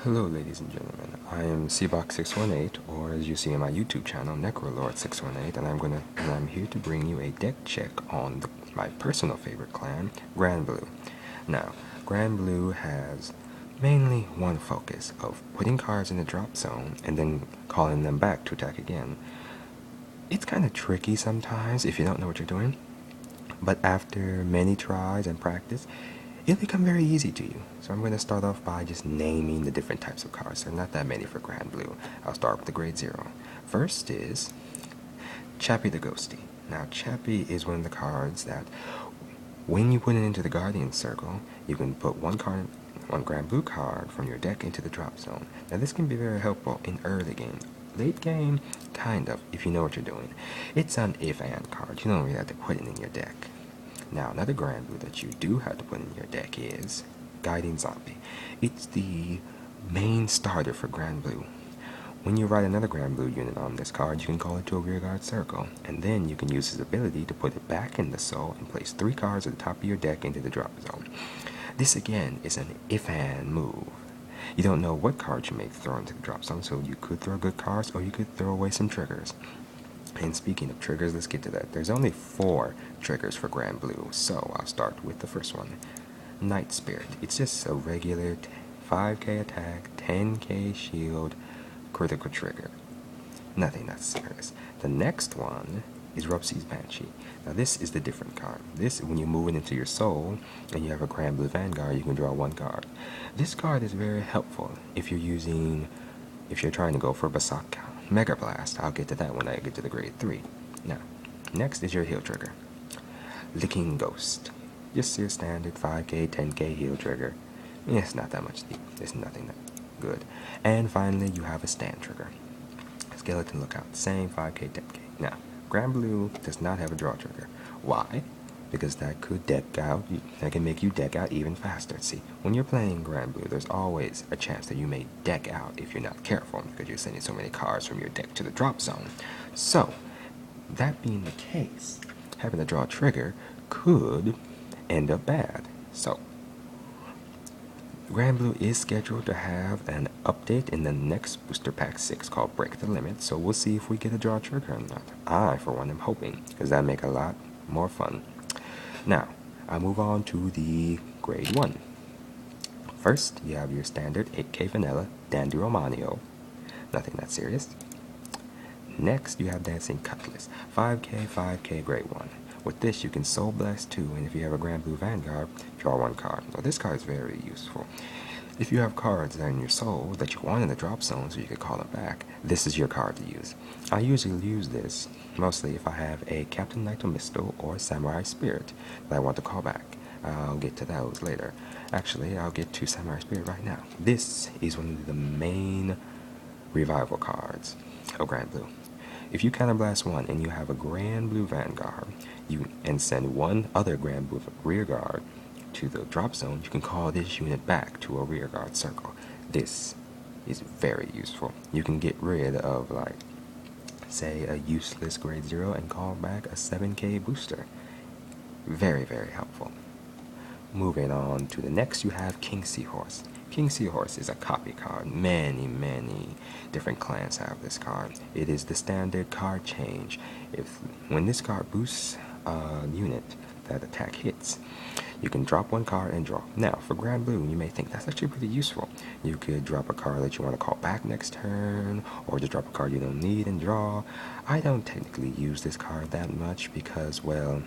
Hello ladies and gentlemen, I am Cbox618, or as you see in my YouTube channel, Necrolord618, and I'm here to bring you a deck check on my personal favorite clan, Granblue. Now, Granblue has mainly one focus of putting cards in the drop zone and then calling them back to attack again. It's kind of tricky sometimes if you don't know what you're doing, but after many tries and practice, it'll become very easy to you. So I'm going to start off by just naming the different types of cards. There are not that many for Granblue. I'll start with the grade 0. First is Chappie the Ghosty. Now Chappie is one of the cards that when you put it into the Guardian Circle, you can put one Granblue card from your deck into the drop zone. Now this can be very helpful in early game. Late game, kind of, if you know what you're doing. It's an if-and card. You don't really have to put it in your deck. Now, another Granblue that you do have to put in your deck is Guiding Zombie. It's the main starter for Granblue. When you write another Granblue unit on this card, you can call it to a rearguard circle, and then you can use his ability to put it back in the soul and place 3 cards at the top of your deck into the drop zone. This again is an if-and move. You don't know what cards you may throw into the drop zone, so you could throw good cards or you could throw away some triggers. And speaking of triggers, let's get to that. There's only 4 triggers for Granblue, so I'll start with the first one. Night Spirit. It's just a regular 5k attack, 10k shield, critical trigger. Nothing that serious. The next one is Rupsee's Banshee. Now this is the different card. This, when you move it into your soul, and you have a Granblue Vanguard, you can draw 1 card. This card is very helpful if you're trying to go for Basaka. Mega Blast. I'll get to that when I get to the grade 3. Now, next is your heal trigger. Licking Ghost. Just your standard 5k, 10k heal trigger. It's not that much deep. It's nothing that good. And finally, you have a stand trigger. Skeleton Lookout. Same 5k, 10k. Now, Granblue does not have a draw trigger. Why? Because that can make you deck out even faster. See, when you're playing Granblue, there's always a chance that you may deck out if you're not careful, because you're sending so many cards from your deck to the drop zone. So, that being the case, having a draw trigger could end up bad. So, Granblue is scheduled to have an update in the next Booster Pack 6 called Break the Limit, so we'll see if we get a draw trigger or not. I, for one, am hoping, because that'd make a lot more fun. Now, I move on to the grade 1. First, you have your standard 8k vanilla Dandyromanio. Nothing that serious. Next, you have Dancing Cutlass. 5k grade 1. With this, you can Soul Blast 2, and if you have a Granblue Vanguard, draw 1 card. Now, this card is very useful. If you have cards that are in your soul that you want in the drop zone so you can call them back, this is your card to use. I usually use this mostly if I have a Captain Naito Misto or Samurai Spirit that I want to call back. I'll get to those later. Actually, I'll get to Samurai Spirit right now. This is one of the main revival cards of Granblue. If you counterblast 1 and you have a Granblue Vanguard, and send 1 other Granblue rearguard to the drop zone, you can call this unit back to a rearguard circle. This is very useful. You can get rid of, like, say, a useless grade 0 and call back a 7k booster. Very, very helpful. Moving on to the next, you have King Seahorse. King Seahorse is a copy card. Many different clans have this card. It is the standard card change. When this card boosts a unit that attack hits, you can drop 1 card and draw. Now, for Granblue, you may think that's actually pretty useful. You could drop a card that you want to call back next turn, or just drop a card you don't need and draw. I don't technically use this card that much because, well,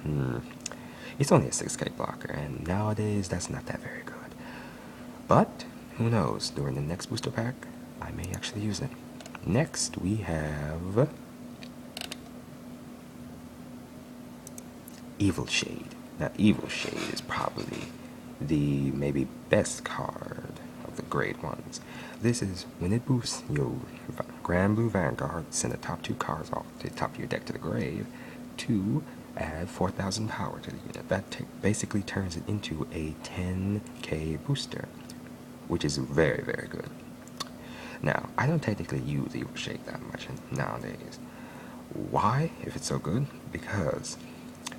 it's only a 6k blocker, and nowadays that's not that very good. But, who knows, during the next booster pack, I may actually use it. Next, we have Evil Shade. Now, Evil Shade is probably the maybe best card of the grade 1s. This is when it boosts your Granblue Vanguard, send the top 2 cards off to the top of your deck to the grave to add 4,000 power to the unit. That basically turns it into a 10k booster, which is very, very good. Now, I don't technically use Evil Shade that much nowadays. Why, if it's so good? Because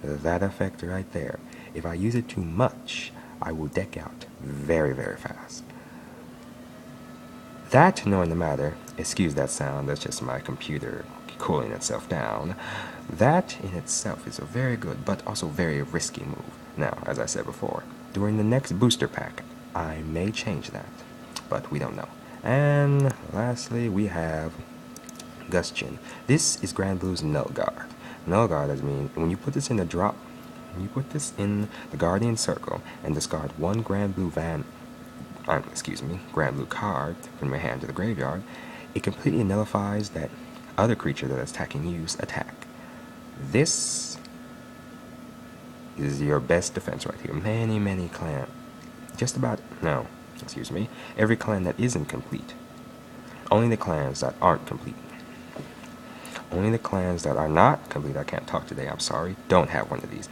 that effect right there, if I use it too much, I will deck out very, very fast. That knowing the matter, excuse that sound, that's just my computer cooling itself down. That in itself is a very good but also very risky move. Now, as I said before, during the next booster pack, I may change that, but we don't know. And lastly, we have Gustion. This is Granblue's Null Guard. Null Guard does mean when you put this in the drop, when you put this in the Guardian Circle and discard one Granblue Granblue card from your hand to the graveyard, it completely nullifies that other creature that is attacking you's attack. This is your best defense right here. Many clan, just about, no, excuse me, every clan that isn't complete. Only the clans that aren't complete. Only the clans that are not complete, I can't talk today, I'm sorry, don't have one of these.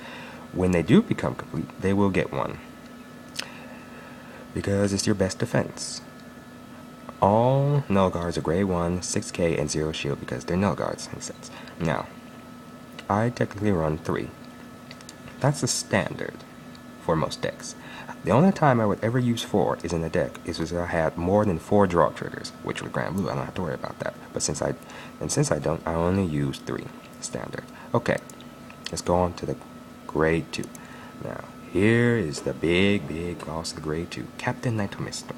When they do become complete, they will get one. Because it's your best defense. All null guards are grade 1, 6k, and 0 shield because they're null guards in a sense. Now, I technically run 3. That's the standard for most decks. The only time I would ever use 4 is in a deck is if I had more than 4 draw triggers, which with Granblue I don't have to worry about that. But since I don't, I only use 3 standard. Okay, let's go on to the grade 2. Now, here is the big boss of the grade 2, Captain Nitomisto.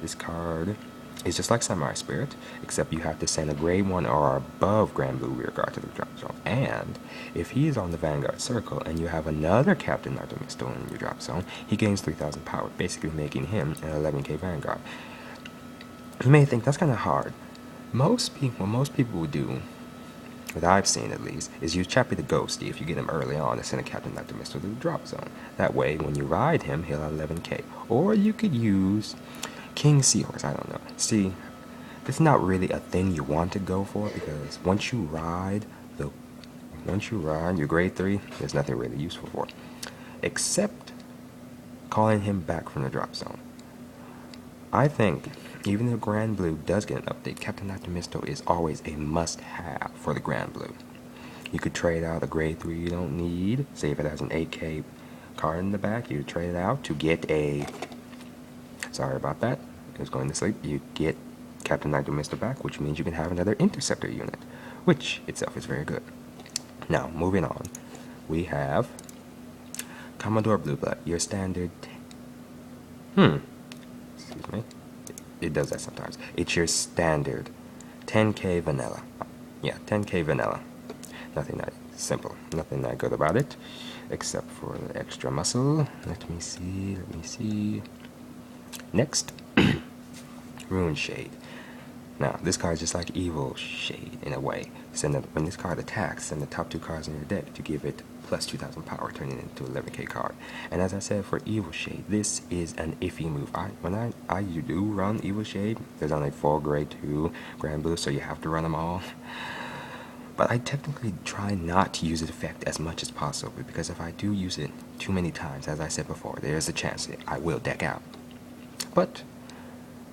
This card is just like Samurai Spirit, except you have to send a grade 1 or above Granblue rearguard to the drop zone. And if he is on the Vanguard Circle and you have another Captain Nitomisto in your drop zone, he gains 3,000 power, basically making him an 11k Vanguard. You may think that's kind of hard. What most people would do, what I've seen at least, is use Chappie the Ghosty if you get him early on and send a Captain Nitomisto to the drop zone. That way, when you ride him, he'll have 11k. Or you could use King Seahorse, I don't know. See, it's not really a thing you want to go for because once you ride your grade 3, there's nothing really useful for it. Except calling him back from the drop zone. I think even if Granblue does get an update, Captain Nitomisto is always a must-have for the Granblue. You could trade out a grade 3 you don't need, say if it has an 8k card in the back, you trade it out to get a, sorry about that, it was going to sleep, you get Captain Nitomisto back, which means you can have another interceptor unit, which itself is very good. Now, moving on, we have Commodore Blueblood, your standard, excuse me, it does that sometimes. It's your standard 10k vanilla. Yeah, 10k vanilla. Nothing that simple, nothing that good about it, except for the extra muscle. Let me see. Next, Rune Shade. Now, this card is just like Evil Shade in a way. When this card attacks, send the top 2 cards in your deck to give it plus 2,000 power, turning it into 11k card. And as I said for Evil Shade, this is an iffy move. When I do run Evil Shade, there's only 4 grade 2 Granblue, so you have to run them all. But I technically try not to use the effect as much as possible, because if I do use it too many times, as I said before, there's a chance that I will deck out. But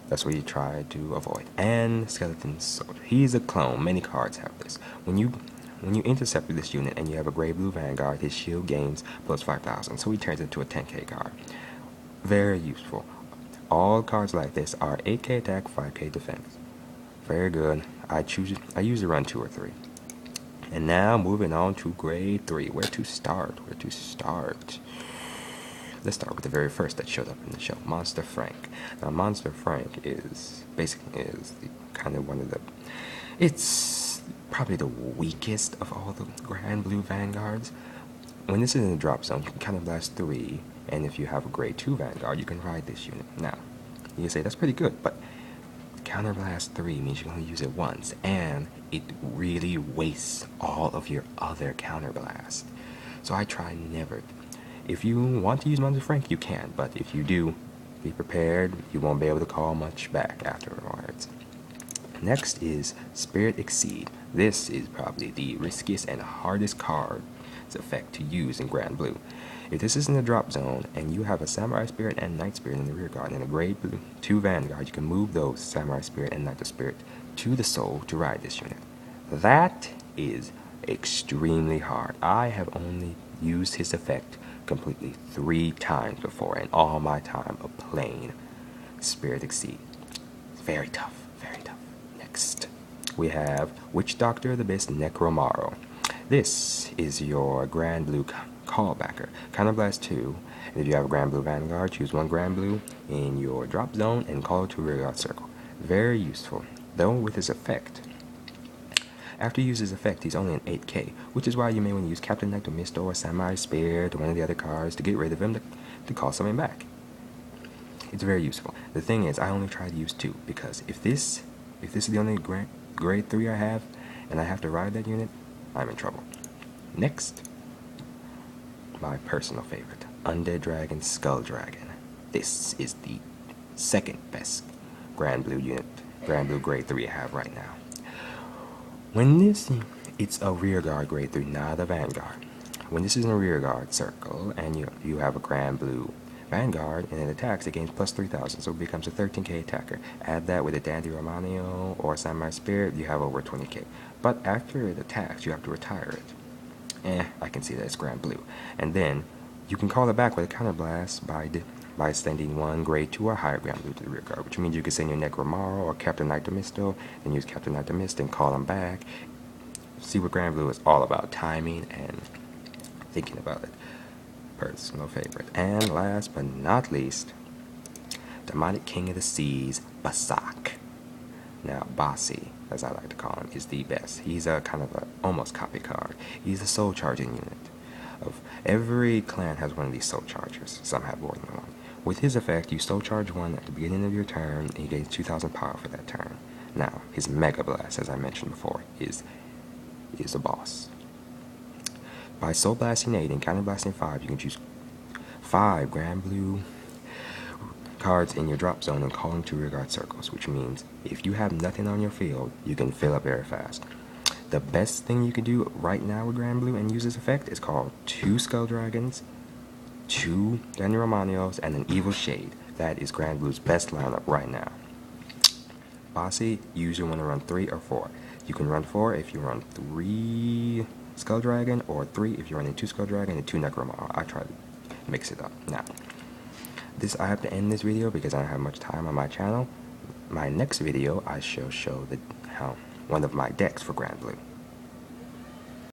that's what you try to avoid. And Skeleton Soldier. He's a clone. Many cards have this. When you intercept with this unit and you have a Gray Blue Vanguard, his shield gains plus 5,000. So he turns into a 10k card. Very useful. All cards like this are 8k attack, 5k defense. Very good. I usually run 2 or 3. And now moving on to grade 3. Where to start? Let's start with the very first that showed up in the show, Monster Frank. Now, Monster Frank is it's probably the weakest of all the Granblue Vanguards. When this is in the drop zone, you can counter blast 3, and if you have a grade 2 Vanguard, you can ride this unit. Now, you can say that's pretty good, but counter blast 3 means you can only use it once, and it really wastes all of your other counter blast. So I try never. If you want to use Monster Frank, you can, but if you do, be prepared, you won't be able to call much back afterwards. Next is Spirit Exceed. This is probably the riskiest and hardest card's effect to use in Granblue. If this is in the drop zone, and you have a Samurai Spirit and Knight Spirit in the rear guard and a grade 2 Vanguard, you can move those Samurai Spirit and Knight Spirit to the soul to ride this unit. That is extremely hard. I have only used his effect completely 3 times before in all my time of playing Spirit Exceed. Very tough, very tough. Next, we have Witch Doctor the Abyss Necromaro. This is your Granblue callbacker. Counterblast 2. And if you have a Granblue Vanguard, choose one Granblue in your drop zone and call it to a rearguard circle. Very useful, though with his effect. After you use his effect, he's only an 8k, which is why you may want to use Captain Knight to Mist or Samurai Spear to one of the other cards to get rid of him to call something back. It's very useful. The thing is, I only try to use 2, because if this is the only grade 3 I have, and I have to ride that unit, I'm in trouble. Next, my personal favorite, Undead Dragon Skull Dragon. This is the second best Granblue unit, Granblue grade 3 I have right now. It's a rearguard grade 3, not a Vanguard. When this is in a rearguard circle, and you have a Granblue Vanguard, and it attacks, it gains plus 3,000, so it becomes a 13k attacker. Add that with a Dandy Romanio or Samurai Spirit, you have over 20k. But after it attacks, you have to retire it. I can see that it's Granblue. And then, you can call it back with a counterblast by sending one grade 2 or higher Granblue to the rearguard, which means you can send your Necromaro or Captain Knight to Misto, and use Captain Knight to Mist and call them back. See what Granblue is all about, timing and thinking about it. Personal favorite. And last but not least, Demonic King of the Seas, Basak. Now, Bossy, as I like to call him, is the best. He's a kind of a almost copy card. He's a soul charging unit. Of every clan has one of these soul chargers. Some have more than one. With his effect, you soul charge one at the beginning of your turn, and he gains 2,000 power for that turn. Now, his Mega Blast, as I mentioned before, is a boss. By Soul Blasting 8 and Counter Blasting 5, you can choose 5 Granblue cards in your drop zone and call them to rearguard circles, which means if you have nothing on your field, you can fill up very fast. The best thing you can do right now with Granblue and use this effect is called 2 Skull Dragons, 2 Dandy Romanios, and an Evil Shade. That is Granblue's best lineup right now. Bossy, you usually want to run 3 or 4. You can run 4 if you run 3 Skull Dragon, or 3 if you're running 2 Skull Dragon and 2 Necromaro. I try to mix it up. Now, I have to end this video because I don't have much time on my channel. My next video, I shall show how one of my decks for Granblue.